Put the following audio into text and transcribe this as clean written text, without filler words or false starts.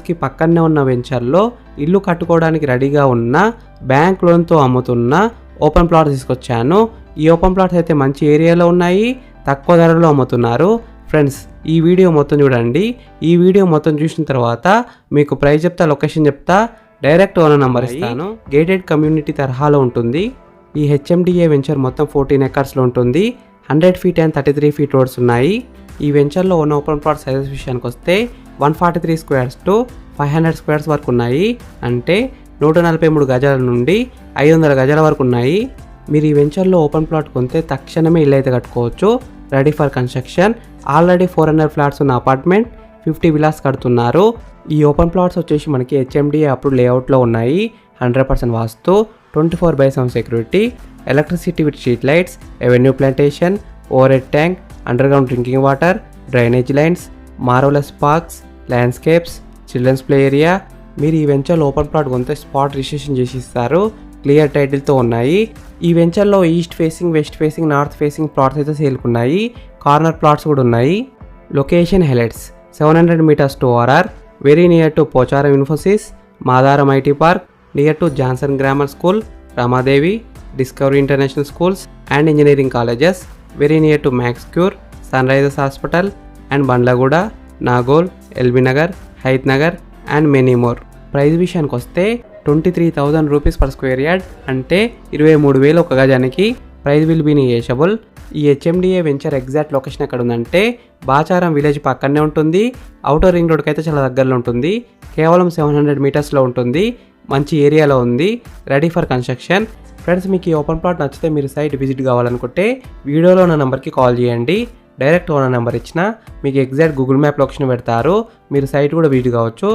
ప్లాట్స్కి పక్కనే ఉన్న వెంచర్లో ఇల్లు కట్టుకోవడానికి రెడీగా ఉన్న బ్యాంక్ లోన్తో అమ్ముతున్న ఓపెన్ ప్లాట్ తీసుకొచ్చాను. ఈ ఓపెన్ ప్లాట్స్ అయితే మంచి ఏరియాలో ఉన్నాయి, తక్కువ ధరలో అమ్ముతున్నారు. ఫ్రెండ్స్, ఈ వీడియో మొత్తం చూడండి. ఈ వీడియో మొత్తం చూసిన తర్వాత మీకు ప్రైస్ చెప్తా, లొకేషన్ చెప్తా, డైరెక్ట్ ఓనర్ నెంబర్ ఇస్తాను. గేటెడ్ కమ్యూనిటీ తరహాలో ఉంటుంది. ఈ హెచ్ఎండిఏ వెంచర్ మొత్తం 14 ఎకర్స్లో ఉంటుంది. 100 ఫీట్ అండ్ 33 ఫీట్ రోడ్స్ ఉన్నాయి. ఈ వెంచర్లో ఉన్న ఓపెన్ ప్లాట్ సైజెస్ విషయానికి వస్తే 143 స్క్వేర్స్ టు 500 స్క్వేర్స్ వరకు ఉన్నాయి. అంటే 143 గజాల నుండి 500 గజాల వరకు ఉన్నాయి. మీరు ఈ వెంచర్లో ఓపెన్ ప్లాట్ కొంటే తక్షణమే ఇల్లు అయితే కట్టుకోవచ్చు. Ready for construction. Already 400 flats ఉన్న అపార్ట్మెంట్, 50 విలాస్ కడుతున్నారు. ఈ ఓపెన్ ప్లాట్స్ వచ్చేసి మనకి హెచ్ఎండిఏ అప్రూవ్డ్ లేఅవుట్లో ఉన్నాయి. 100% vastu, 24/7 security, electricity with street lights, avenue plantation, overhead tank, underground drinking water, drainage lines, marvellous parks, landscapes, children's play area. మీరు ఈ వెంచర్లో ఓపెన్ ప్లాట్ కొంటే స్పాట్ రిజిస్ట్రేషన్ చేసి ఇస్తారు. క్లియర్ టైటిల్తో ఉన్నాయి. ఈ వెంచర్లో east facing, west facing, north facing plots అయితే సేల్కున్నాయి. కార్నర్ ప్లాట్స్ కూడా ఉన్నాయి. Location highlights: 700 meters to ORR, very near to Pocharam Infosys, Madaram IT park, near to Johnson grammar school, Ramadevi, discovery international schools and engineering colleges, very near to Max Cure, Sunrisers hospital and Bandlaguda, Nagole, LB Nagar, Hayath Nagar and many more. Price విషయానికి వస్తే 23,000 rupees per square yard, అంటే 23,000 ఒక గజానికి. Price will be negotiable. ఈ HMDA venture exact location ఎక్కడ ఉందంటే Bacharam village పక్కనే ఉంటుంది. అవుటర్ రింగ్ రోడ్కి అయితే చాలా దగ్గరలో ఉంటుంది. కేవలం 700 మీటర్స్లో ఉంటుంది. మంచి ఏరియాలో ఉంది. Ready for construction. ఫ్రెండ్స్, మీకు ఈ ఓపెన్ ప్లాట్ నచ్చితే మీరు సైట్ విజిట్ కావాలనుకుంటే వీడియోలో ఉన్న నెంబర్కి కాల్ చేయండి. డైరెక్ట్ ఓనర్ నెంబర్ ఇచ్చిన మీకు ఎగ్జాక్ట్ గూగుల్ మ్యాప్ లొకేషన్ పెడతారు. మీరు సైట్ కూడా విజిట్ కావచ్చు.